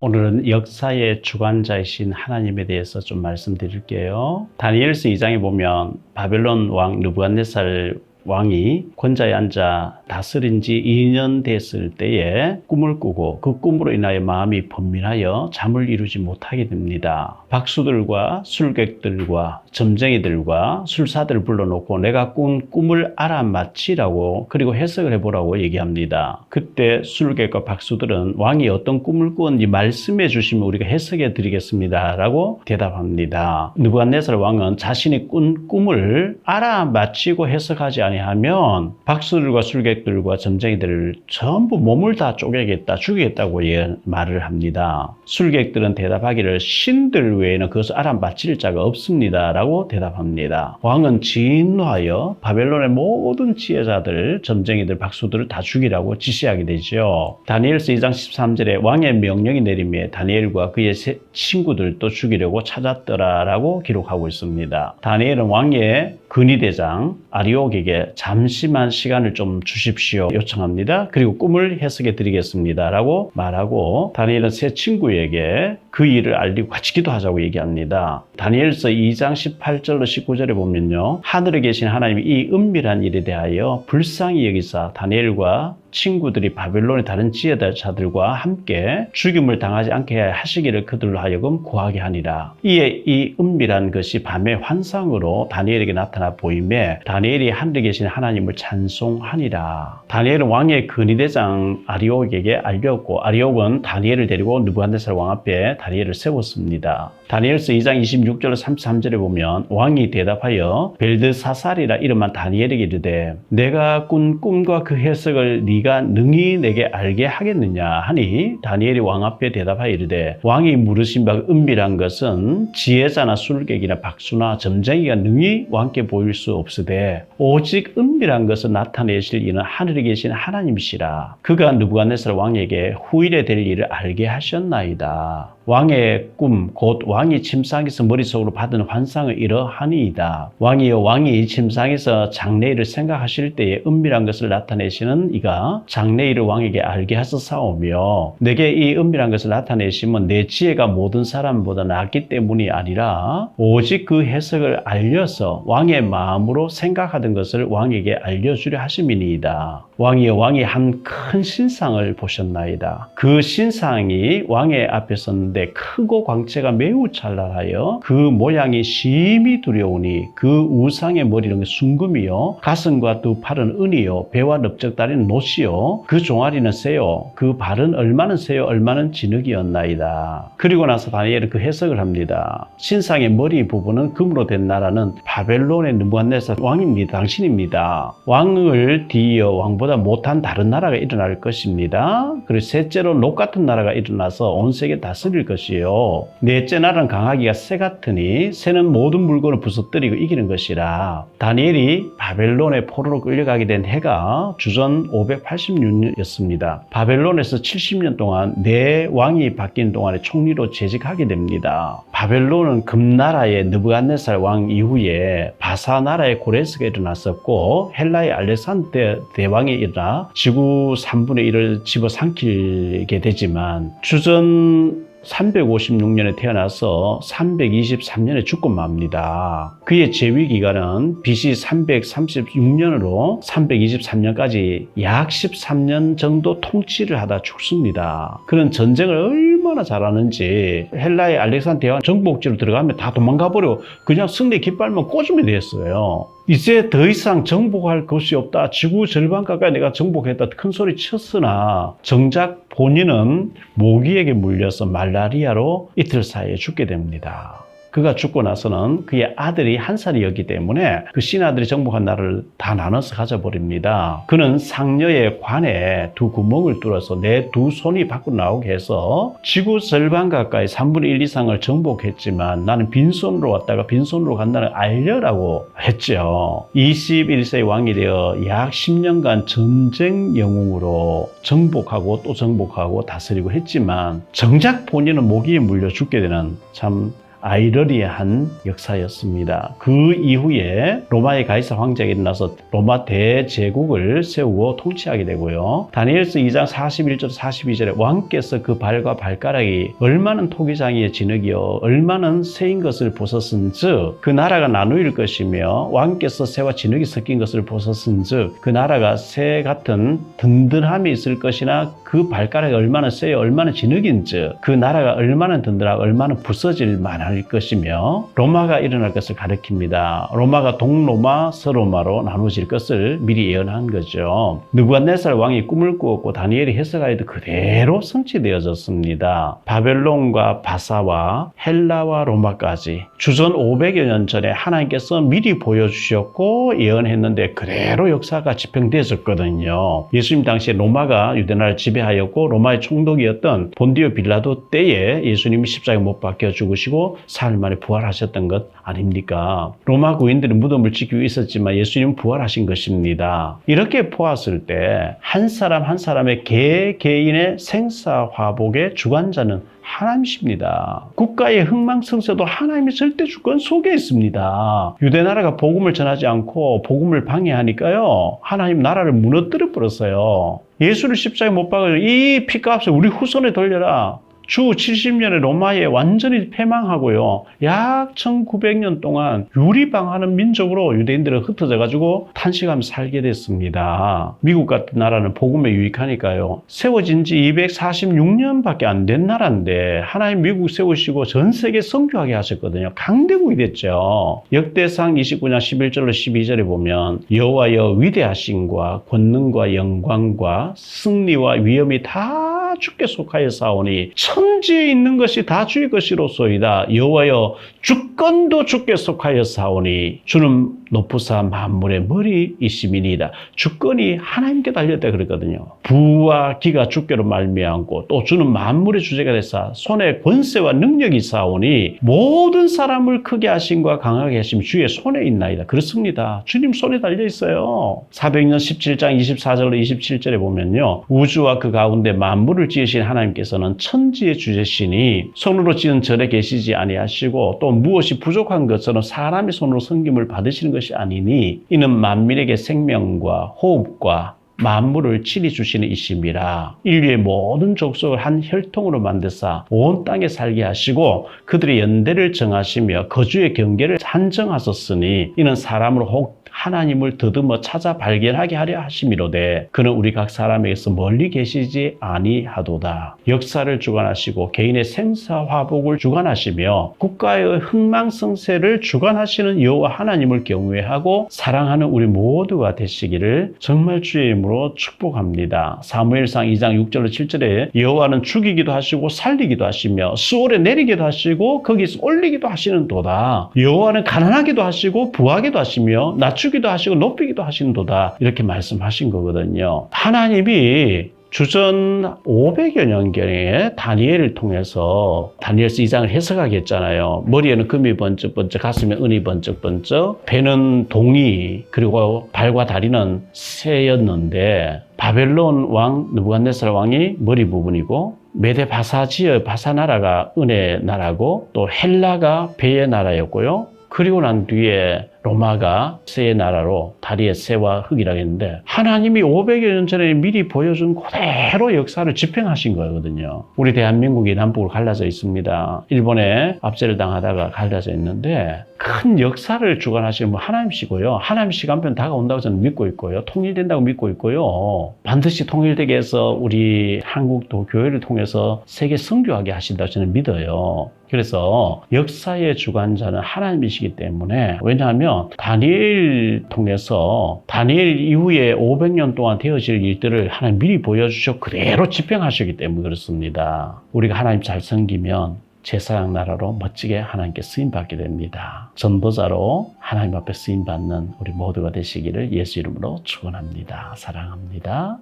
오늘은 역사의 주관자이신 하나님에 대해서 좀 말씀드릴게요. 다니엘서 2장에 보면 바벨론 왕 느부갓네살 왕이 권좌에 앉아 다스린 지 2년 됐을 때에 꿈을 꾸고 그 꿈으로 인하여 마음이 번민하여 잠을 이루지 못하게 됩니다. 박수들과 술객들과 점쟁이들과 술사들을 불러놓고 내가 꾼 꿈을 알아맞히라고 그리고 해석을 해보라고 얘기합니다. 그때 술객과 박수들은 왕이 어떤 꿈을 꾸었는지 말씀해 주시면 우리가 해석해 드리겠습니다 라고 대답합니다. 느부갓네살 왕은 자신이 꾼 꿈을 알아맞히고 해석하지 아니하면 박수들과 술객들과 점쟁이들을 전부 몸을 다 쪼개겠다, 죽이겠다고 말을 합니다. 술객들은 대답하기를 신들 외에는 그것을 알아맞힐 자가 없습니다 라고 대답합니다. 왕은 진노하여 바벨론의 모든 지혜자들, 점쟁이들, 박수들을 다 죽이라고 지시하게 되죠. 다니엘서 2장 13절에 왕의 명령이 내림에 다니엘과 그의 친구들도 죽이려고 찾았더라 라고 기록하고 있습니다. 다니엘은 왕의 근위대장 아리옥에게 잠시만 시간을 좀 주십시오 요청합니다. 그리고 꿈을 해석해 드리겠습니다 라고 말하고 다니엘은 새 친구에게 그 일을 알리고 같이 기도하자고 얘기합니다. 다니엘서 2장 18절로 19절에 보면요, 하늘에 계신 하나님이 이 은밀한 일에 대하여 불쌍히 여기사 다니엘과 친구들이 바벨론의 다른 지혜자들과 함께 죽임을 당하지 않게 하시기를 그들로 하여금 구하게 하니라. 이에 이 은밀한 것이 밤의 환상으로 다니엘에게 나타나 보이매 다니엘이 하늘에 계신 하나님을 찬송하니라. 다니엘은 왕의 근위대장 아리옥에게 알렸고 아리옥은 다니엘을 데리고 느부갓네살 왕 앞에 다니엘을 세웠습니다. 다니엘서 2장 26절 33절에 보면 왕이 대답하여 벨드사살이라 이름한 다니엘에게 이르되 내가 꾼 꿈과 그 해석을 네가 능히 내게 알게 하겠느냐 하니 다니엘이 왕 앞에 대답하여 이르되 왕이 물으신 바가 은밀한 것은 지혜자나 술객이나 박수나 점쟁이가 능히 왕께 보일 수 없으되 오직 은밀한 것을 나타내실 이는 하늘에 계신 하나님이시라. 그가 느부갓네살 왕에게 후일에 될 일을 알게 하셨나이다. 왕의 꿈 곧 왕이 침상에서 머릿속으로 받은 환상을 이러하니이다. 왕이여 왕이 침상에서 장래일을 생각하실 때에 은밀한 것을 나타내시는 이가 장래일을 왕에게 알게 하셨사오며 내게 이 은밀한 것을 나타내시면 내 지혜가 모든 사람보다 낫기 때문이 아니라 오직 그 해석을 알려서 왕의 마음으로 생각하던 것을 왕에게 알려주려 하심이니이다. 왕이여 왕이 한 큰 신상을 보셨나이다. 그 신상이 왕의 앞에 섰는데 크고 광채가 매우 찬란하여 그 모양이 심히 두려우니 그 우상의 머리는 순금이요 가슴과 두 팔은 은이요 배와 넓적다리는 노시요 그 종아리는 새요 그 발은 얼마는 새요 얼마는 진흙이었나이다. 그리고 나서 다니엘은 그 해석을 합니다. 신상의 머리 부분은 금으로 된 나라는 바벨론의 느부갓네살 왕입니다. 당신입니다. 왕을 뒤이어 왕보다 못한 다른 나라가 일어날 것입니다. 그리고 셋째로 녹 같은 나라가 일어나서 온 세계를 다스릴 것이요 넷째 나라는 강하기가 새 같으니 새는 모든 물건을 부서뜨리고 이기는 것이라. 다니엘이 바벨론의 포로로 끌려가게 된 해가 주전 586년이었습니다. 바벨론에서 70년 동안 네 왕이 바뀐 동안에 총리로 재직하게 됩니다. 바벨론은 금나라의 느부갓네살 왕 이후에 바사 나라의 고레스가 일어났었고 헬라의 알렉산더 대왕이 일어나 지구 3분의 1을 집어삼키게 되지만 주전 356년에 태어나서 323년에 죽고 맙니다. 그의 재위 기간은 BC 336년으로 323년까지 약 13년 정도 통치를 하다 죽습니다. 그는 전쟁을 얼마나 잘하는지 헬라의 알렉산더 대왕 정복지로 들어가면 다 도망가버리고 그냥 승리 깃발만 꽂으면 됐어요. 이제 더 이상 정복할 것이 없다. 지구 절반 가까이 내가 정복했다. 큰 소리 쳤으나 정작 본인은 모기에게 물려서 말라리아로 이틀 사이에 죽게 됩니다. 그가 죽고 나서는 그의 아들이 한 살이었기 때문에 그 신하들이 정복한 나라를 다 나눠서 가져버립니다. 그는 상녀의 관에 두 구멍을 뚫어서 내 두 손이 밖으로 나오게 해서 지구 절반 가까이 3분의 1 이상을 정복했지만 나는 빈손으로 왔다가 빈손으로 간다는 알려라고 했죠. 21세의 왕이 되어 약 10년간 전쟁 영웅으로 정복하고 또 정복하고 다스리고 했지만 정작 본인은 모기에 물려 죽게 되는 참 아이러니한 역사였습니다. 그 이후에 로마의 가이사 황제가 일어나서 로마 대제국을 세우고 통치하게 되고요. 다니엘서 2장 41절 42절에 왕께서 그 발과 발가락이 얼마나 토기장이의 진흙이요 얼마나 새인 것을 보셨은즉 그 나라가 나누일 것이며 왕께서 새와 진흙이 섞인 것을 보셨은즉 그 나라가 새 같은 든든함이 있을 것이나 그 발가락이 얼마나 새요 얼마나 진흙인즉 그 나라가 얼마나 든든하고 얼마나 부서질 만할 것이며 로마가 일어날 것을 가리킵니다. 로마가 동로마, 서로마로 나누어질 것을 미리 예언한 거죠. 느부갓네살 왕이 꿈을 꾸었고 다니엘이 해석하여도 그대로 성취되어졌습니다. 바벨론과 바사와 헬라와 로마까지 주전 500여 년 전에 하나님께서 미리 보여주셨고 예언했는데 그대로 역사가 집행되었거든요. 예수님 당시에 로마가 유대나라를 지배하였고 로마의 총독이었던 본디오 빌라도 때에 예수님이 십자가에 못 박혀 죽으시고 사흘 만에 부활하셨던 것 아닙니까? 로마 군인들은 무덤을 지키고 있었지만 예수님은 부활하신 것입니다. 이렇게 보았을 때 한 사람 한 사람의 개개인의 생사화복의 주관자는 하나님이십니다. 국가의 흥망성쇠도 하나님의 절대 주권 속에 있습니다. 유대나라가 복음을 전하지 않고 복음을 방해하니까요. 하나님 나라를 무너뜨려 버렸어요. 예수를 십자가에 못 박아서 이 피값을 우리 후손에 돌려라. 주 70년에 로마에 완전히 패망하고요. 약 1900년 동안 유리방하는 민족으로 유대인들은 흩어져 가지고 탄식하며 살게 됐습니다. 미국 같은 나라는 복음에 유익하니까요. 세워진 지 246년밖에 안 된 나라인데 하나님 미국 세우시고 전 세계 선교하게 하셨거든요. 강대국이 됐죠. 역대상 29장 11절로 12절에 보면 여호와여 위대하심과 권능과 영광과 승리와 위엄이 다 주께 속하여 사오니 천지에 있는 것이 다 주의 것이로소이다. 여호와여 주권도 주께 속하여 사오니 주는 높으사 만물의 머리이심이니이다. 주권이 하나님께 달렸다 그랬거든요. 부와 기가 주께로 말미암고 또 주는 만물의 주제가 되사 손에 권세와 능력이 사오니 모든 사람을 크게 하심과 강하게 하심 주의 손에 있나이다. 그렇습니다. 주님 손에 달려 있어요. 사도행전 17장 24절로 27절에 보면요. 우주와 그 가운데 만물을 지으신 하나님께서는 천지의 주제시니 손으로 지은 절에 계시지 아니하시고 또 무엇이 부족한 것처럼 사람의 손으로 섬김을 받으시는 것이 아니니 이는 만민에게 생명과 호흡과 만물을 친히 주시는 이심이라. 인류의 모든 족속을 한 혈통으로 만드사 온 땅에 살게 하시고 그들의 연대를 정하시며 거주의 경계를 한정하셨으니 이는 사람으로 혹 하나님을 더듬어 찾아 발견하게 하려 하심이로되 그는 우리 각 사람에게서 멀리 계시지 아니하도다. 역사를 주관하시고 개인의 생사화복을 주관하시며 국가의 흥망성쇠를 주관하시는 여호와 하나님을 경외하고 사랑하는 우리 모두가 되시기를 정말 주의 이름으로 축복합니다. 사무엘상 2장 6절로 7절에 여호와는 죽이기도 하시고 살리기도 하시며 수월에 내리기도 하시고 거기서 올리기도 하시는 도다. 여호와는 가난하기도 하시고 부하기도 하시며 낮추기도 하시고 높이기도 하신도다. 이렇게 말씀하신 거거든요. 하나님이 주전 500여 년경에 다니엘을 통해서 다니엘서 2장을 해석하게 했잖아요. 머리에는 금이 번쩍번쩍, 가슴에 은이 번쩍번쩍, 배는 동이, 그리고 발과 다리는 새였는데 바벨론 왕 느부갓네살 왕이 머리 부분이고 메데 바사 지역 바사 나라가 은의 나라고 또 헬라가 배의 나라였고요. 그리고 난 뒤에 로마가 새의 나라로 다리에 새와 흙이라고 했는데 하나님이 500여 년 전에 미리 보여준 그대로 역사를 집행하신 거거든요. 우리 대한민국이 남북으로 갈라져 있습니다. 일본에 압제를 당하다가 갈라져 있는데 큰 역사를 주관하시는 분 하나님이시고요. 하나님 시간표는 다가온다고 저는 믿고 있고요. 통일된다고 믿고 있고요. 반드시 통일되게 해서 우리 한국도 교회를 통해서 세계 선교하게 하신다고 저는 믿어요. 그래서 역사의 주관자는 하나님이시기 때문에 왜냐하면 다니엘 통해서 다니엘 이후에 500년 동안 되어질 일들을 하나님 미리 보여주셔 그대로 집행하셨기 때문에 그렇습니다. 우리가 하나님 잘 섬기면 제사장 나라로 멋지게 하나님께 쓰임받게 됩니다. 전도자로 하나님 앞에 쓰임받는 우리 모두가 되시기를 예수 이름으로 축원합니다. 사랑합니다.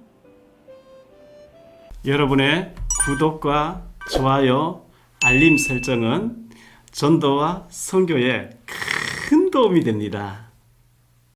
여러분의 구독과 좋아요, 알림 설정은 전도와 선교에 큰 도움이 됩니다.